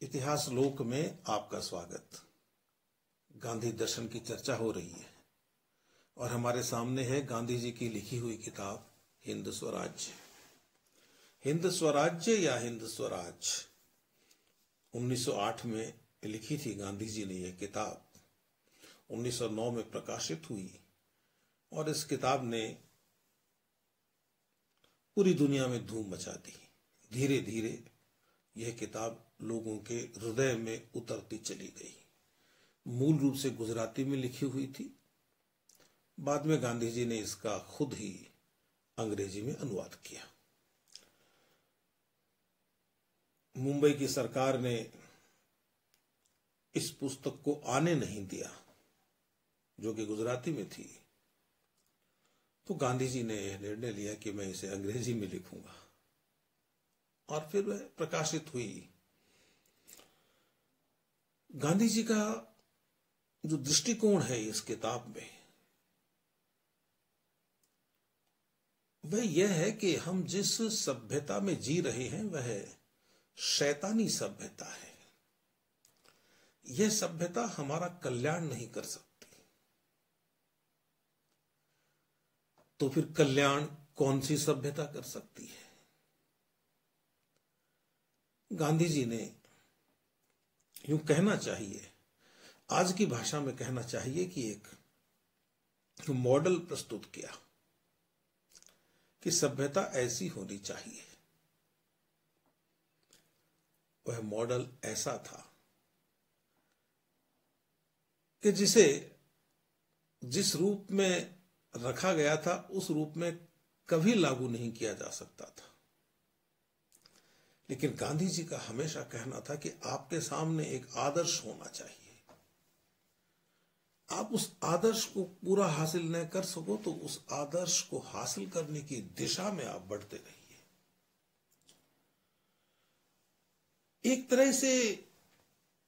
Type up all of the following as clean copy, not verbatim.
इतिहास लोक में आपका स्वागत। गांधी दर्शन की चर्चा हो रही है और हमारे सामने है गांधी जी की लिखी हुई किताब हिंद स्वराज्य। हिंद स्वराज्य या हिंद स्वराज 1908 में लिखी थी गांधी जी ने यह किताब। 1909 में प्रकाशित हुई और इस किताब ने पूरी दुनिया में धूम मचा दी। धीरे धीरे यह किताब लोगों के हृदय में उतरती चली गई। मूल रूप से गुजराती में लिखी हुई थी, बाद में गांधी जी ने इसका खुद ही अंग्रेजी में अनुवाद किया। मुंबई की सरकार ने इस पुस्तक को आने नहीं दिया, जो कि गुजराती में थी, तो गांधी जी ने यह निर्णय लिया कि मैं इसे अंग्रेजी में लिखूंगा और फिर वह प्रकाशित हुई। गांधी जी का जो दृष्टिकोण है इस किताब में, वह यह है कि हम जिस सभ्यता में जी रहे हैं वह शैतानी सभ्यता है। यह सभ्यता हमारा कल्याण नहीं कर सकती। तो फिर कल्याण कौन सी सभ्यता कर सकती है? गांधी जी ने यूं कहना चाहिए, आज की भाषा में कहना चाहिए कि एक मॉडल प्रस्तुत किया कि सभ्यता ऐसी होनी चाहिए। वह मॉडल ऐसा था कि जिसे जिस रूप में रखा गया था उस रूप में कभी लागू नहीं किया जा सकता था। लेकिन गांधी जी का हमेशा कहना था कि आपके सामने एक आदर्श होना चाहिए। आप उस आदर्श को पूरा हासिल न कर सको तो उस आदर्श को हासिल करने की दिशा में आप बढ़ते रहिए। एक तरह से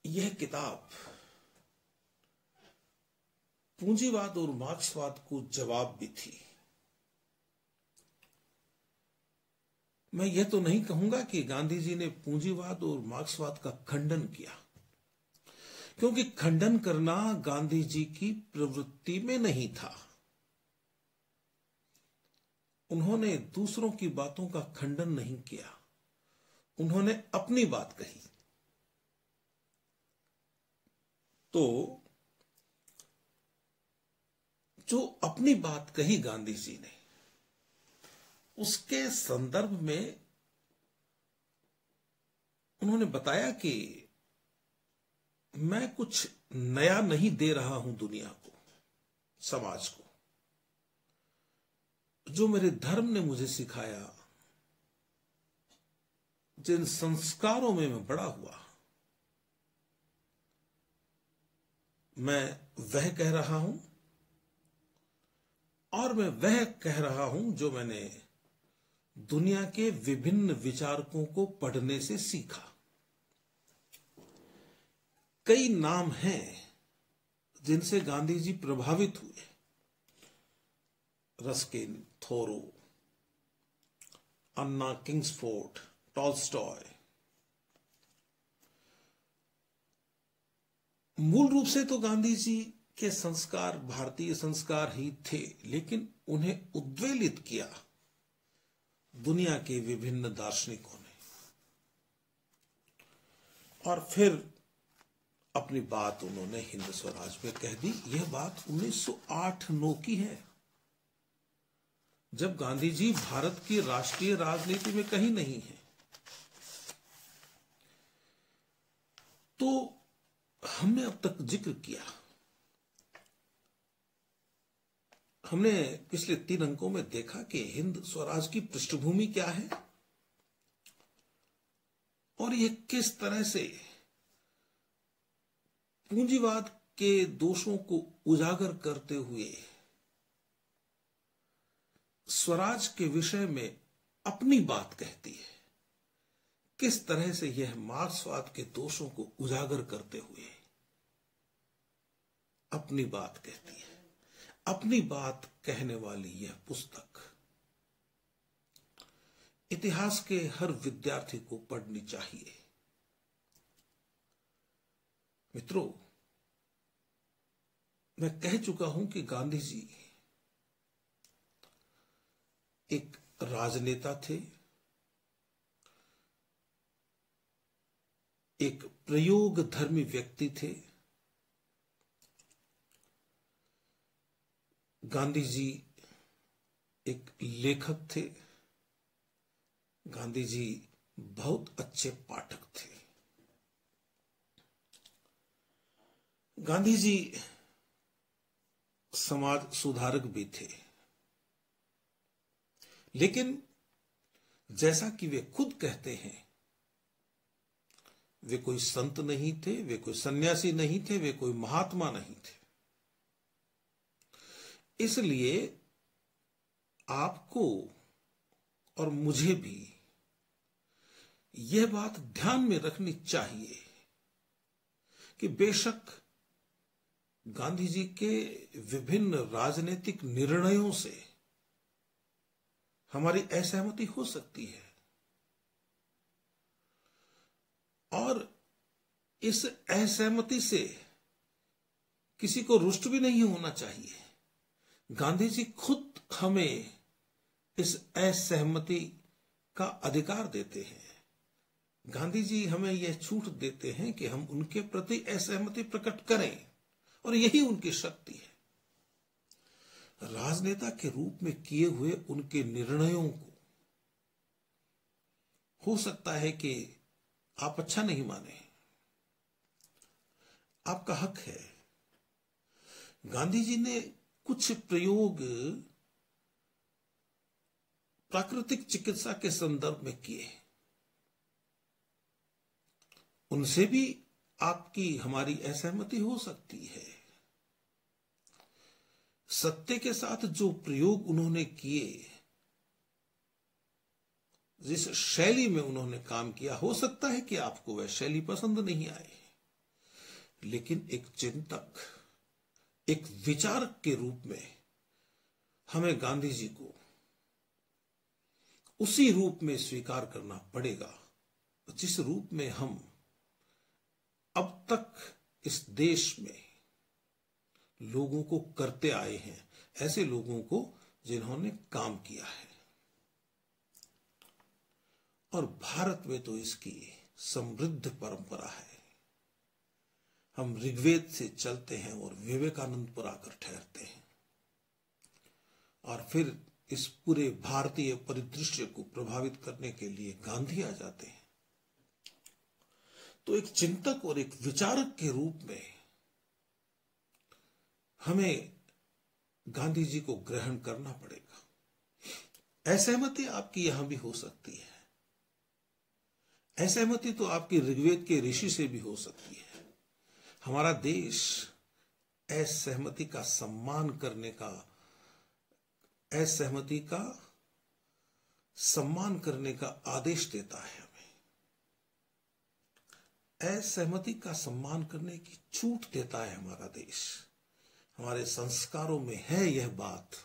यह किताब पूंजीवाद और मार्क्सवाद को जवाब भी थी। मैं यह तो नहीं कहूंगा कि गांधी जी ने पूंजीवाद और मार्क्सवाद का खंडन किया, क्योंकि खंडन करना गांधी जी की प्रवृत्ति में नहीं था। उन्होंने दूसरों की बातों का खंडन नहीं किया, उन्होंने अपनी बात कही। तो जो अपनी बात कही गांधी जी ने, उसके संदर्भ में उन्होंने बताया कि मैं कुछ नया नहीं दे रहा हूं दुनिया को, समाज को। जो मेरे धर्म ने मुझे सिखाया, जिन संस्कारों में मैं बड़ा हुआ, मैं वह कह रहा हूं और मैं वह कह रहा हूं जो मैंने दुनिया के विभिन्न विचारकों को पढ़ने से सीखा। कई नाम हैं जिनसे गांधी जी प्रभावित हुए। रस्किन, थोरो, अन्ना किंग्सफोर्ड, टॉल्स्टॉय। मूल रूप से तो गांधी जी के संस्कार भारतीय संस्कार ही थे, लेकिन उन्हें उद्वेलित किया दुनिया के विभिन्न दार्शनिकों ने। और फिर अपनी बात उन्होंने हिंद स्वराज में कह दी। यह बात 1908-9 की है, जब गांधी जी भारत की राष्ट्रीय राजनीति में कहीं नहीं है। तो हमने अब तक जिक्र किया, हमने पिछले 3 अंकों में देखा कि हिंद स्वराज की पृष्ठभूमि क्या है और यह किस तरह से पूंजीवाद के दोषों को उजागर करते हुए स्वराज के विषय में अपनी बात कहती है। किस तरह से यह मार्क्सवाद के दोषों को उजागर करते हुए अपनी बात कहती है। अपनी बात कहने वाली यह पुस्तक इतिहास के हर विद्यार्थी को पढ़नी चाहिए। मित्रों, मैं कह चुका हूं कि गांधी जी एक राजनेता थे, एक प्रयोगधर्मी व्यक्ति थे। गांधी जी एक लेखक थे। गांधी जी बहुत अच्छे पाठक थे। गांधी जी समाज सुधारक भी थे। लेकिन जैसा कि वे खुद कहते हैं, वे कोई संत नहीं थे, वे कोई सन्यासी नहीं थे, वे कोई महात्मा नहीं थे। इसलिए आपको और मुझे भी यह बात ध्यान में रखनी चाहिए कि बेशक गांधी जी के विभिन्न राजनीतिक निर्णयों से हमारी असहमति हो सकती है, और इस असहमति से किसी को रुष्ट भी नहीं होना चाहिए। गांधी जी खुद हमें इस असहमति का अधिकार देते हैं। गांधी जी हमें यह छूट देते हैं कि हम उनके प्रति असहमति प्रकट करें, और यही उनकी शक्ति है। राजनेता के रूप में किए हुए उनके निर्णयों को हो सकता है कि आप अच्छा नहीं माने, आपका हक है। गांधी जी ने कुछ प्रयोग प्राकृतिक चिकित्सा के संदर्भ में किए, उनसे भी आपकी हमारी असहमति हो सकती है। सत्य के साथ जो प्रयोग उन्होंने किए, जिस शैली में उन्होंने काम किया, हो सकता है कि आपको वह शैली पसंद नहीं आए, लेकिन एक चिंतक, एक विचारक के रूप में हमें गांधी जी को उसी रूप में स्वीकार करना पड़ेगा जिस रूप में हम अब तक इस देश में लोगों को करते आए हैं, ऐसे लोगों को जिन्होंने काम किया है। और भारत में तो इसकी समृद्ध परंपरा है। हम ऋग्वेद से चलते हैं और विवेकानंद पर आकर ठहरते हैं, और फिर इस पूरे भारतीय परिदृश्य को प्रभावित करने के लिए गांधी आ जाते हैं। तो एक चिंतक और एक विचारक के रूप में हमें गांधी जी को ग्रहण करना पड़ेगा। असहमति आपकी यहां भी हो सकती है। असहमति तो आपकी ऋग्वेद के ऋषि से भी हो सकती है। हमारा देश असहमति का सम्मान करने का, असहमति का सम्मान करने का आदेश देता है। हमें असहमति का सम्मान करने की छूट देता है हमारा देश। हमारे संस्कारों में है यह बात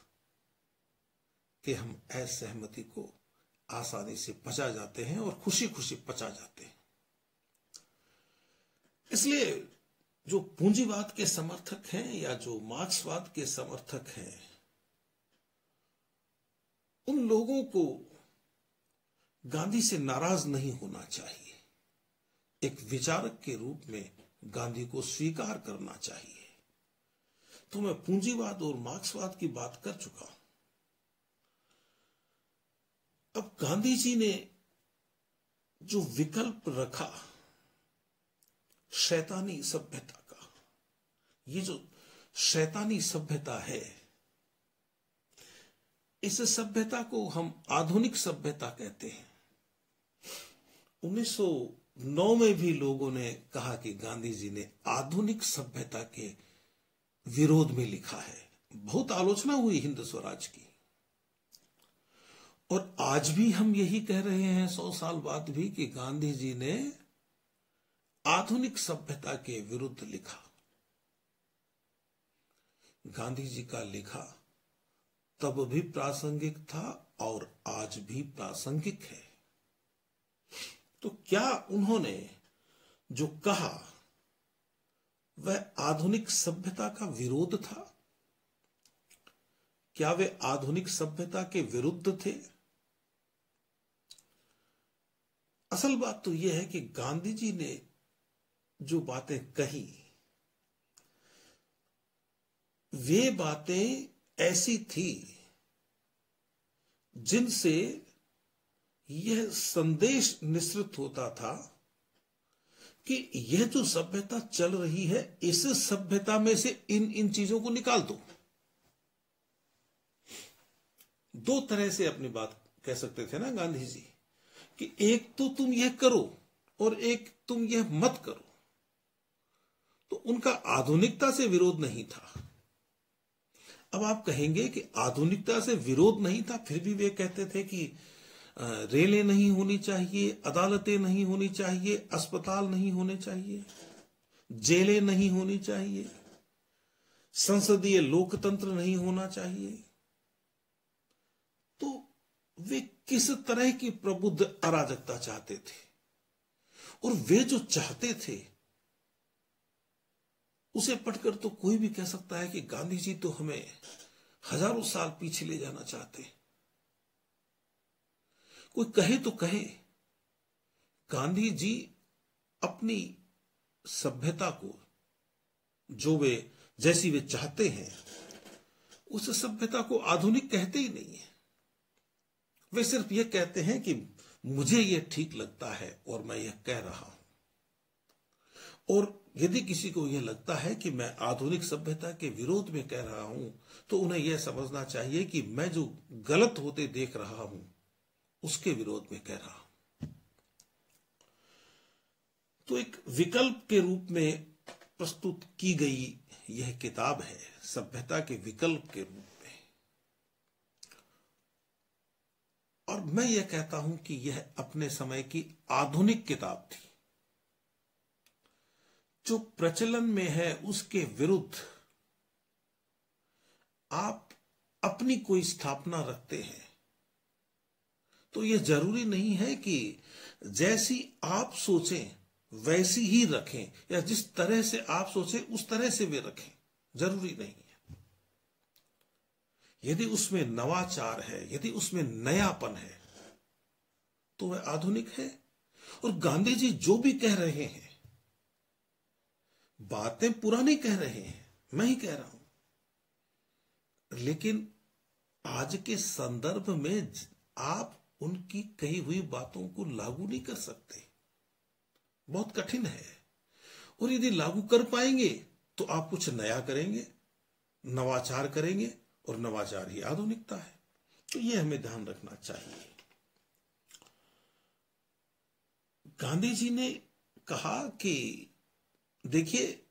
कि हम असहमति को आसानी से पचा जाते हैं और खुशी खुशी पचा जाते हैं। इसलिए जो पूंजीवाद के समर्थक हैं या जो मार्क्सवाद के समर्थक हैं, उन लोगों को गांधी से नाराज नहीं होना चाहिए। एक विचारक के रूप में गांधी को स्वीकार करना चाहिए। तो मैं पूंजीवाद और मार्क्सवाद की बात कर चुका हूं। अब गांधी जी ने जो विकल्प रखा शैतानी सभ्यता का, ये जो शैतानी सभ्यता है, इस सभ्यता को हम आधुनिक सभ्यता कहते हैं। 1909 में भी लोगों ने कहा कि गांधी जी ने आधुनिक सभ्यता के विरोध में लिखा है। बहुत आलोचना हुई हिंद स्वराज की, और आज भी हम यही कह रहे हैं 100 साल बाद भी कि गांधी जी ने आधुनिक सभ्यता के विरुद्ध लिखा। गांधी जी का लिखा तब भी प्रासंगिक था और आज भी प्रासंगिक है। तो क्या उन्होंने जो कहा वह आधुनिक सभ्यता का विरोध था? क्या वे आधुनिक सभ्यता के विरुद्ध थे? असल बात तो यह है कि गांधी जी ने जो बातें कही, वे बातें ऐसी थी जिनसे यह संदेश निश्चित होता था कि यह जो सभ्यता चल रही है, इस सभ्यता में से इन इन चीजों को निकाल दो। दो तरह से अपनी बात कह सकते थे ना गांधी जी, कि एक तो तुम यह करो और एक तुम यह मत करो। तो उनका आधुनिकता से विरोध नहीं था। अब आप कहेंगे कि आधुनिकता से विरोध नहीं था, फिर भी वे कहते थे कि रेलें नहीं होनी चाहिए, अदालतें नहीं होनी चाहिए, अस्पताल नहीं होने चाहिए, जेलें नहीं होनी चाहिए, संसदीय लोकतंत्र नहीं होना चाहिए। तो वे किस तरह की प्रबुद्ध अराजकता चाहते थे? और वे जो चाहते थे उसे पढ़कर तो कोई भी कह सकता है कि गांधी जी तो हमें हजारों साल पीछे ले जाना चाहते। कोई कहे तो कहे, गांधी जी अपनी सभ्यता को जो वे जैसी वे चाहते हैं, उस सभ्यता को आधुनिक कहते ही नहीं है। वे सिर्फ यह कहते हैं कि मुझे यह ठीक लगता है और मैं यह कह रहा हूं। और यदि किसी को यह लगता है कि मैं आधुनिक सभ्यता के विरोध में कह रहा हूं, तो उन्हें यह समझना चाहिए कि मैं जो गलत होते देख रहा हूं उसके विरोध में कह रहा हूं। तो एक विकल्प के रूप में प्रस्तुत की गई यह किताब है, सभ्यता के विकल्प के रूप में। और मैं यह कहता हूं कि यह अपने समय की आधुनिक किताब थी। जो प्रचलन में है उसके विरुद्ध आप अपनी कोई स्थापना रखते हैं, तो यह जरूरी नहीं है कि जैसी आप सोचें वैसी ही रखें, या जिस तरह से आप सोचें उस तरह से वे रखें, जरूरी नहीं है। यदि उसमें नवाचार है, यदि उसमें नयापन है, तो वह आधुनिक है। और गांधी जी जो भी कह रहे हैं, बातें पुरानी कह रहे हैं, मैं ही कह रहा हूं, लेकिन आज के संदर्भ में आप उनकी कही हुई बातों को लागू नहीं कर सकते, बहुत कठिन है। और यदि लागू कर पाएंगे तो आप कुछ नया करेंगे, नवाचार करेंगे, और नवाचार ही आधुनिकता है। तो यह हमें ध्यान रखना चाहिए। गांधी जी ने कहा कि देखिए,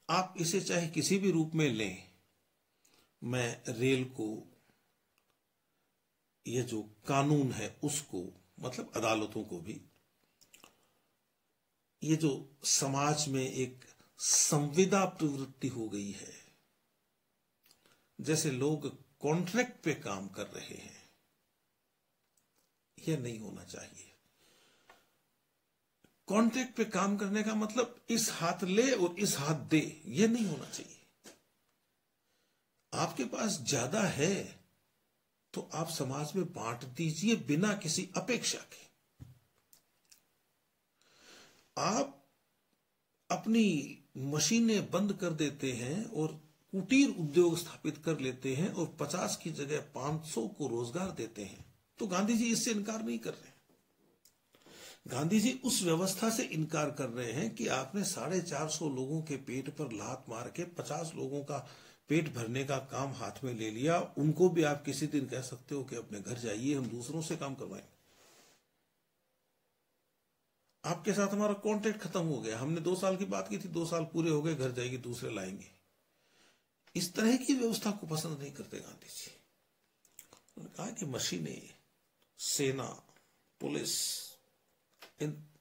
आप इसे चाहे किसी भी रूप में लें, मैं रेल को, यह जो कानून है उसको, मतलब अदालतों को भी, ये जो समाज में एक संविदा प्रवृत्ति हो गई है, जैसे लोग कॉन्ट्रैक्ट पे काम कर रहे हैं, यह नहीं होना चाहिए। कॉन्ट्रैक्ट पे काम करने का मतलब इस हाथ ले और इस हाथ दे, यह नहीं होना चाहिए। आपके पास ज्यादा है तो आप समाज में बांट दीजिए बिना किसी अपेक्षा के। आप अपनी मशीनें बंद कर देते हैं और कुटीर उद्योग स्थापित कर लेते हैं और 50 की जगह 500 को रोजगार देते हैं, तो गांधी जी इससे इनकार नहीं कर रहे। गांधी जी उस व्यवस्था से इनकार कर रहे हैं कि आपने 450 लोगों के पेट पर लात मार के 50 लोगों का पेट भरने का काम हाथ में ले लिया। उनको भी आप किसी दिन कह सकते हो कि अपने घर जाइए, हम दूसरों से काम करवाएंगे। आपके साथ हमारा कॉन्ट्रैक्ट खत्म हो गया, हमने 2 साल की बात की थी, 2 साल पूरे हो गए, घर जाएगी, दूसरे लाएंगे। इस तरह की व्यवस्था को पसंद नहीं करते गांधी जी। उन्होंने कहा कि मशीनें, सेना, पुलिस,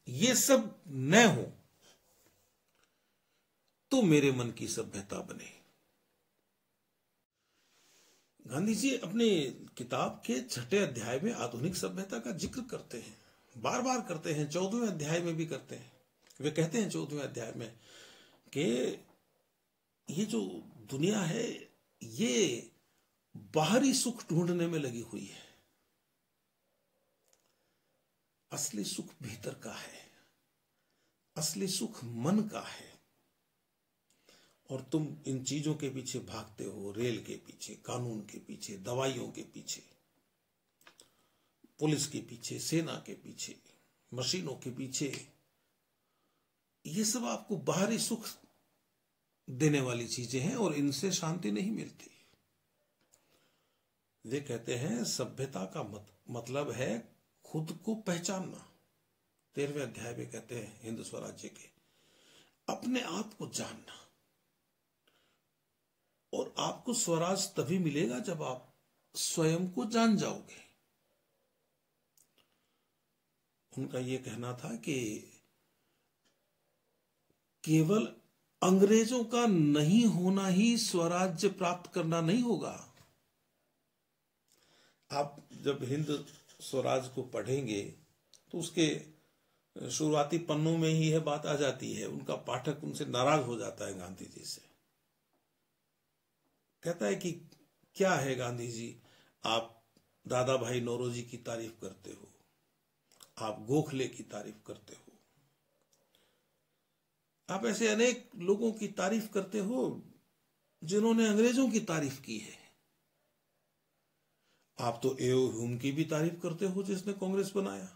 ये सब न हो तो मेरे मन की सभ्यता बने। गांधी जी अपने किताब के 6ठे अध्याय में आधुनिक सभ्यता का जिक्र करते हैं, बार बार करते हैं, 14वें अध्याय में भी करते हैं। वे कहते हैं 14वें अध्याय में कि ये जो दुनिया है ये बाहरी सुख ढूंढने में लगी हुई है, असली सुख भीतर का है, असली सुख मन का है। और तुम इन चीजों के पीछे भागते हो, रेल के पीछे, कानून के पीछे, दवाइयों के पीछे, पुलिस के पीछे, सेना के पीछे, मशीनों के पीछे। ये सब आपको बाहरी सुख देने वाली चीजें हैं और इनसे शांति नहीं मिलती। वे कहते हैं सभ्यता का मतलब है खुद को पहचानना। 13वें अध्याय में कहते हैं हिंदू स्वराज्य के, अपने आप को जानना। और आपको स्वराज तभी मिलेगा जब आप स्वयं को जान जाओगे। उनका यह कहना था कि केवल अंग्रेजों का नहीं होना ही स्वराज्य प्राप्त करना नहीं होगा। आप जब हिंद स्वराज को पढ़ेंगे तो उसके शुरुआती पन्नों में ही यह बात आ जाती है। उनका पाठक उनसे नाराज हो जाता है गांधी जी से, कहता है कि क्या है गांधी जी, आप दादा भाई नौरोजी की तारीफ करते हो, आप गोखले की तारीफ करते हो, आप ऐसे अनेक लोगों की तारीफ करते हो जिन्होंने अंग्रेजों की तारीफ की है। आप तो एओ ह्यूम की भी तारीफ करते हो जिसने कांग्रेस बनाया।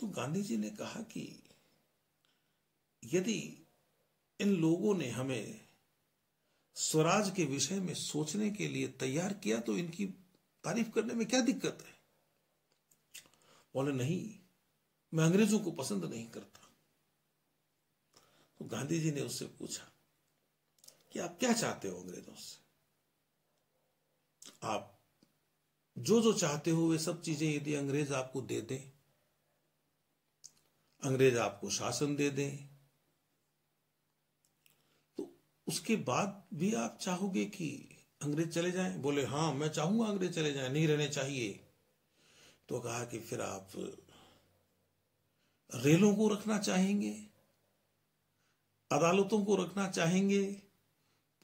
तो गांधी जी ने कहा कि यदि इन लोगों ने हमें स्वराज के विषय में सोचने के लिए तैयार किया तो इनकी तारीफ करने में क्या दिक्कत है। बोले नहीं, मैं अंग्रेजों को पसंद नहीं करता। तो गांधी जी ने उससे पूछा कि आप क्या चाहते हो अंग्रेजों से? आप जो जो चाहते हो वे सब चीजें यदि अंग्रेज आपको दे दें, अंग्रेज आपको शासन दे दें, तो उसके बाद भी आप चाहोगे कि अंग्रेज चले जाएं? बोले हाँ, मैं चाहूंगा अंग्रेज चले जाएं, नहीं रहने चाहिए। तो कहा कि फिर आप रेलों को रखना चाहेंगे, अदालतों को रखना चाहेंगे,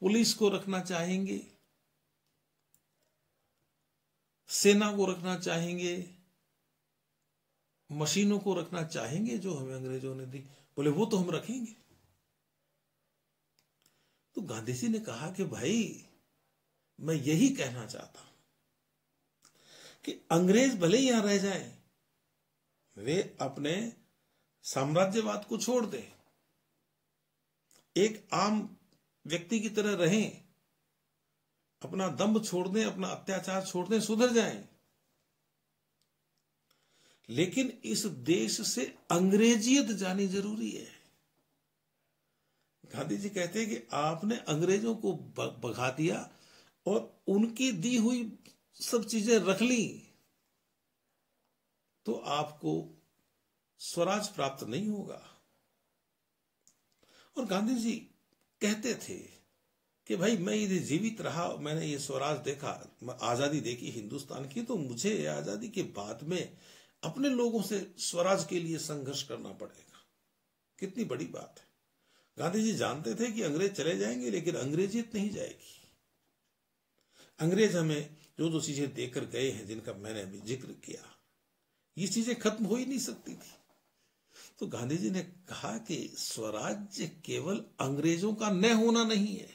पुलिस को रखना चाहेंगे, सेना को रखना चाहेंगे, मशीनों को रखना चाहेंगे जो हमें अंग्रेजों ने दी? बोले वो तो हम रखेंगे। तो गांधी जी ने कहा कि भाई मैं यही कहना चाहता हूं कि अंग्रेज भले ही यहां रह जाएं, वे अपने साम्राज्यवाद को छोड़ दें, एक आम व्यक्ति की तरह रहें, अपना दंभ छोड़ दें, अपना अत्याचार छोड़ दें, सुधर जाएं। लेकिन इस देश से अंग्रेजियत जानी जरूरी है। गांधी जी कहते हैं कि आपने अंग्रेजों को भगा दिया और उनकी दी हुई सब चीजें रख ली तो आपको स्वराज प्राप्त नहीं होगा। और गांधी जी कहते थे कि भाई मैं यदि जीवित रहा, मैंने ये स्वराज देखा, आजादी देखी हिंदुस्तान की, तो मुझे आजादी के बाद में अपने लोगों से स्वराज के लिए संघर्ष करना पड़ेगा। कितनी बड़ी बात है। गांधी जी जानते थे कि अंग्रेज चले जाएंगे लेकिन अंग्रेजियत नहीं जाएगी। अंग्रेज हमें जो जो चीजें देकर गए हैं, जिनका मैंने अभी जिक्र किया, ये चीजें खत्म हो ही नहीं सकती थी। तो गांधी जी ने कहा कि स्वराज्य केवल अंग्रेजों का न होना नहीं है,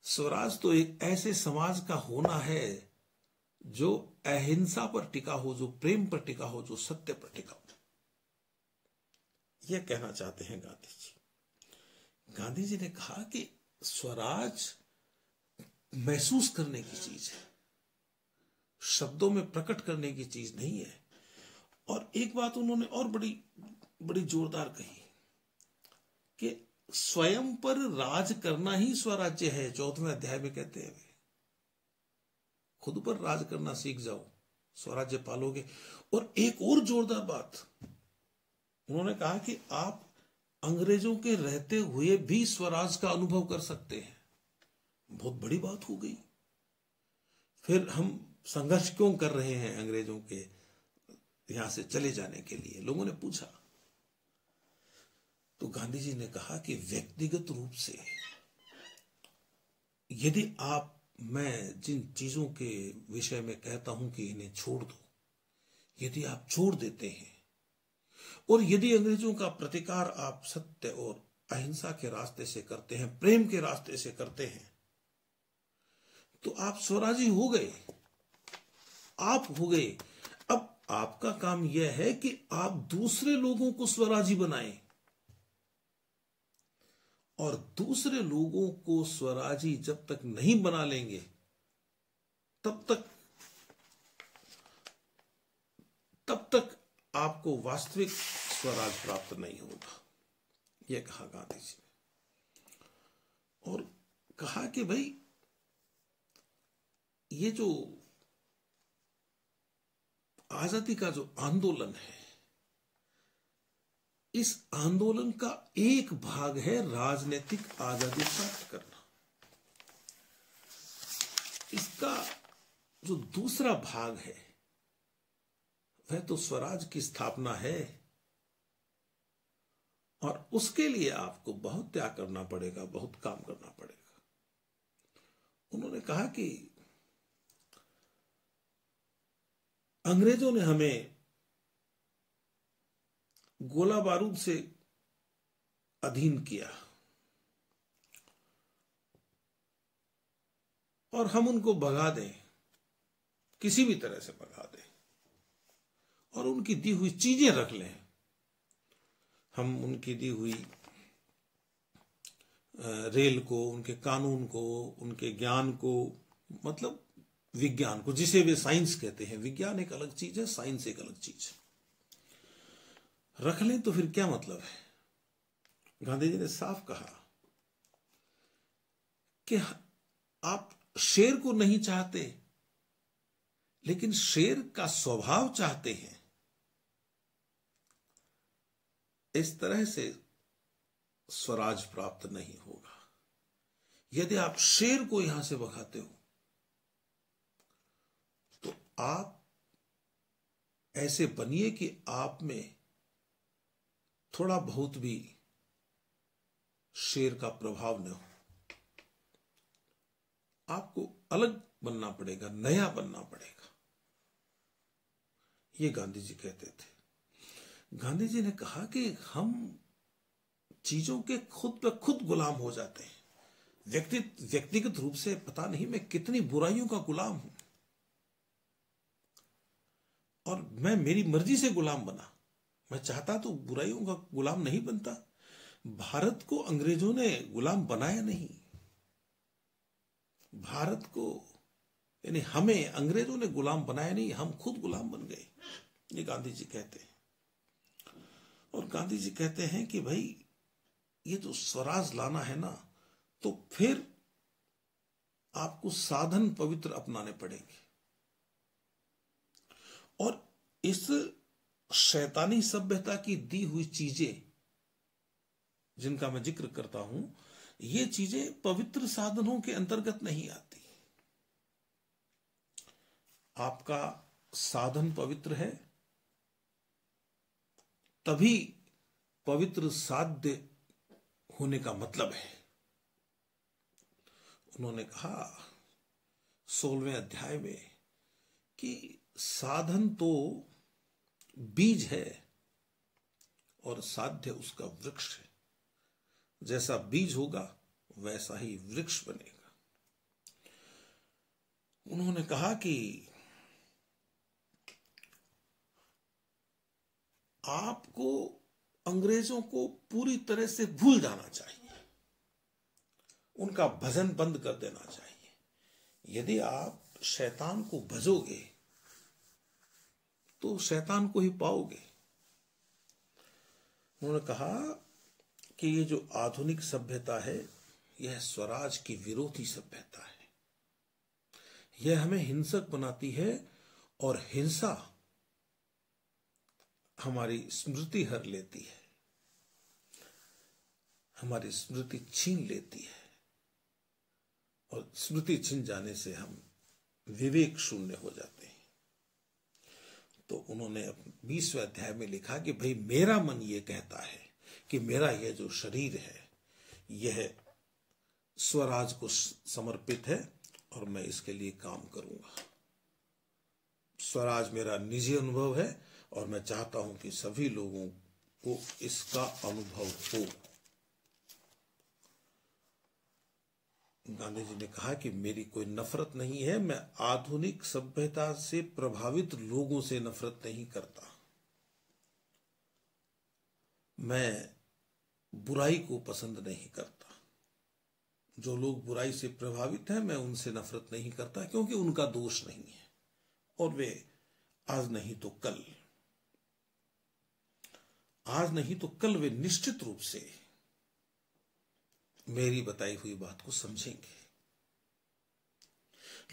स्वराज तो एक ऐसे समाज का होना है जो अहिंसा पर टिका हो, जो प्रेम पर टिका हो, जो सत्य पर टिका हो। यह कहना चाहते हैं गांधी जी। गांधी जी ने कहा कि स्वराज महसूस करने की चीज है, शब्दों में प्रकट करने की चीज नहीं है। और एक बात उन्होंने और बड़ी बड़ी जोरदार कही कि स्वयं पर राज करना ही स्वराज्य है। 14वें अध्याय में कहते हैं खुद पर राज करना सीख जाओ, स्वराज्य पालोगे। और एक और जोरदार बात उन्होंने कहा कि आप अंग्रेजों के रहते हुए भी स्वराज का अनुभव कर सकते हैं। बहुत बड़ी बात हो गई। फिर हम संघर्ष क्यों कर रहे हैं अंग्रेजों के यहां से चले जाने के लिए? लोगों ने पूछा। तो गांधी जी ने कहा कि व्यक्तिगत रूप से यदि मैं जिन चीजों के विषय में कहता हूं कि इन्हें छोड़ दो, यदि आप छोड़ देते हैं और यदि अंग्रेजों का प्रतिकार आप सत्य और अहिंसा के रास्ते से करते हैं, प्रेम के रास्ते से करते हैं, तो आप स्वराजी हो गए, आप हो गए। अब आपका काम यह है कि आप दूसरे लोगों को स्वराजी बनाएं, और दूसरे लोगों को स्वराजी जब तक नहीं बना लेंगे तब तक आपको वास्तविक स्वराज प्राप्त नहीं होगा, यह कहा गांधी जी ने। और कहा कि भाई ये जो आजादी का जो आंदोलन है, इस आंदोलन का एक भाग है राजनीतिक आजादी प्राप्त करना। इसका जो दूसरा भाग है वह तो स्वराज की स्थापना है, और उसके लिए आपको बहुत त्याग करना पड़ेगा, बहुत काम करना पड़ेगा। उन्होंने कहा कि अंग्रेजों ने हमें गोला बारूद से अधीन किया और हम उनको भगा दें, किसी भी तरह से भगा दें, और उनकी दी हुई चीजें रख लें। हम उनकी दी हुई रेल को, उनके कानून को, उनके ज्ञान को, मतलब विज्ञान को, जिसे वे साइंस कहते हैं। विज्ञान एक अलग चीज है, साइंस एक अलग चीज है। रख लें तो फिर क्या मतलब है? गांधी जी ने साफ कहा कि आप शेर को नहीं चाहते, लेकिन शेर का स्वभाव चाहते हैं। इस तरह से स्वराज प्राप्त नहीं होगा। यदि आप शेर को यहां से भगाते हो तो आप ऐसे बनिए कि आप में थोड़ा बहुत भी शेर का प्रभाव न हो। आपको अलग बनना पड़ेगा, नया बनना पड़ेगा, ये गांधी जी कहते थे। गांधी जी ने कहा कि हम चीजों के खुद पे खुद गुलाम हो जाते हैं। व्यक्तिगत रूप से पता नहीं मैं कितनी बुराइयों का गुलाम हूं, और मैं मेरी मर्जी से गुलाम बना। मैं चाहता तो बुराइयों का गुलाम नहीं बनता। भारत को अंग्रेजों ने गुलाम बनाया नहीं, भारत को यानी हमें अंग्रेजों ने गुलाम बनाया नहीं, हम खुद गुलाम बन गए, ये गांधी जी कहते हैं। और गांधी जी कहते हैं कि भाई ये जो स्वराज लाना है ना, तो फिर आपको साधन पवित्र अपनाने पड़ेंगे। और इस शैतानी सभ्यता की दी हुई चीजें जिनका मैं जिक्र करता हूं, ये चीजें पवित्र साधनों के अंतर्गत नहीं आती। आपका साधन पवित्र है तभी पवित्र साध्य होने का मतलब है। उन्होंने कहा 16वें अध्याय में कि साधन तो बीज है और साध्य उसका वृक्ष है। जैसा बीज होगा वैसा ही वृक्ष बनेगा। उन्होंने कहा कि आपको अंग्रेजों को पूरी तरह से भूल जाना चाहिए, उनका भजन बंद कर देना चाहिए। यदि आप शैतान को भजोगे तो शैतान को ही पाओगे। उन्होंने कहा कि ये जो आधुनिक सभ्यता है यह स्वराज की विरोधी सभ्यता है। यह हमें हिंसक बनाती है और हिंसा हमारी स्मृति हर लेती है, हमारी स्मृति छीन लेती है, और स्मृति छीन जाने से हम विवेक शून्य हो जाते हैं। तो उन्होंने 20वें अध्याय में लिखा कि भाई मेरा मन ये कहता है कि मेरा यह जो शरीर है यह स्वराज को समर्पित है और मैं इसके लिए काम करूंगा। स्वराज मेरा निजी अनुभव है और मैं चाहता हूं कि सभी लोगों को इसका अनुभव हो। गांधी जी ने कहा कि मेरी कोई नफरत नहीं है, मैं आधुनिक सभ्यता से प्रभावित लोगों से नफरत नहीं करता। मैं बुराई को पसंद नहीं करता। जो लोग बुराई से प्रभावित हैं मैं उनसे नफरत नहीं करता, क्योंकि उनका दोष नहीं है और वे आज नहीं तो कल वे निश्चित रूप से मेरी बताई हुई बात को समझेंगे।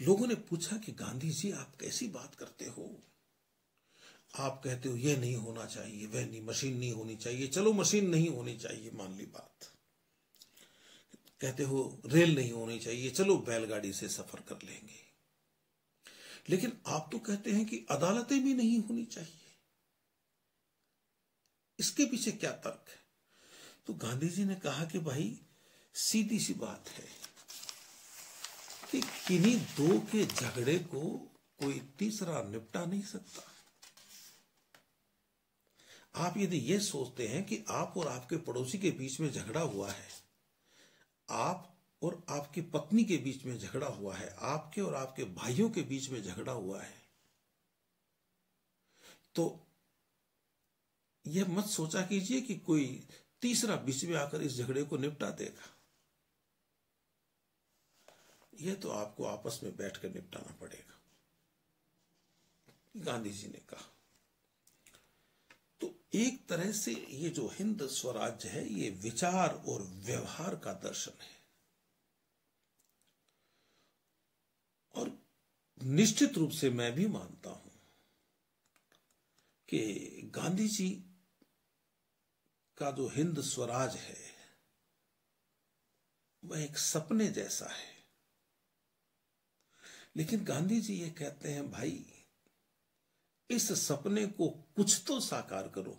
लोगों ने पूछा कि गांधी जी आप कैसी बात करते हो, आप कहते हो ये नहीं होना चाहिए, वह नहीं, मशीन नहीं होनी चाहिए। चलो मशीन नहीं होनी चाहिए, मान ली बात। कहते हो रेल नहीं होनी चाहिए, चलो बैलगाड़ी से सफर कर लेंगे। लेकिन आप तो कहते हैं कि अदालतें भी नहीं होनी चाहिए, इसके पीछे क्या तर्क है? तो गांधी जी ने कहा कि भाई सीधी सी बात है कि किन्हीं दो के झगड़े को कोई तीसरा निपटा नहीं सकता। आप यदि यह सोचते हैं कि आप और आपके पड़ोसी के बीच में झगड़ा हुआ है, आप और आपकी पत्नी के बीच में झगड़ा हुआ है, आपके और आपके भाइयों के बीच में झगड़ा हुआ है, तो यह मत सोचा कीजिए कि कोई तीसरा बीच में आकर इस झगड़े को निपटा देगा। यह तो आपको आपस में बैठकर निपटाना पड़ेगा, गांधी जी ने कहा। तो एक तरह से ये जो हिंद स्वराज्य है ये विचार और व्यवहार का दर्शन है। और निश्चित रूप से मैं भी मानता हूं कि गांधी जी का जो हिंद स्वराज है वह एक सपने जैसा है। लेकिन गांधी जी ये कहते हैं भाई इस सपने को कुछ तो साकार करो,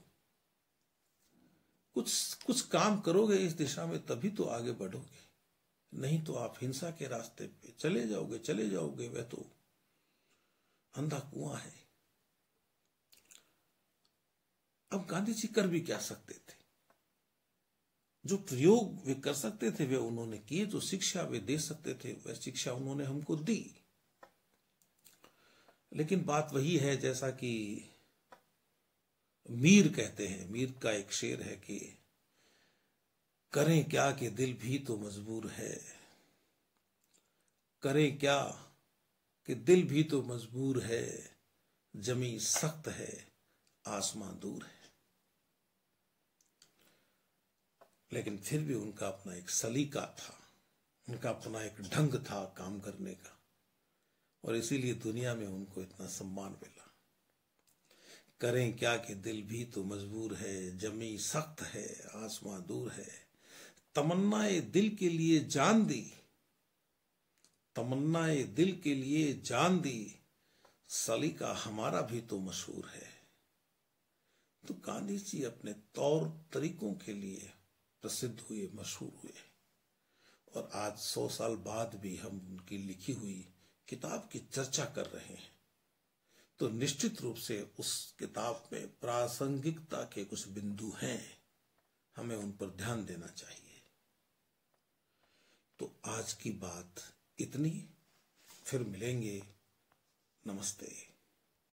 कुछ काम करोगे इस दिशा में तभी तो आगे बढ़ोगे, नहीं तो आप हिंसा के रास्ते पे चले जाओगे। वह तो अंधा कुआं है। अब गांधी जी कर भी क्या सकते थे? जो प्रयोग वे कर सकते थे वे उन्होंने किए, जो शिक्षा वे दे सकते थे वह शिक्षा उन्होंने हमको दी। लेकिन बात वही है जैसा कि मीर कहते हैं, मीर का एक शेर है कि करें क्या कि दिल भी तो मजबूर है, करें क्या कि दिल भी तो मजबूर है, जमी सख्त है आसमां दूर है। लेकिन फिर भी उनका अपना एक सलीका था, उनका अपना एक ढंग था काम करने का, और इसीलिए दुनिया में उनको इतना सम्मान मिला। करें क्या कि दिल भी तो मजबूर है, जमी सख्त है आसमां दूर है, तमन्नाए दिल के लिए जान दी, तमन्नाए दिल के लिए जान दी, सलीका हमारा भी तो मशहूर है। तो गांधी जी अपने तौर तरीकों के लिए प्रसिद्ध हुए, मशहूर हुए, और आज 100 साल बाद भी हम उनकी लिखी हुई किताब की चर्चा कर रहे हैं। तो निश्चित रूप से उस किताब में प्रासंगिकता के कुछ बिंदु हैं, हमें उन पर ध्यान देना चाहिए। तो आज की बात इतनी, फिर मिलेंगे। नमस्ते।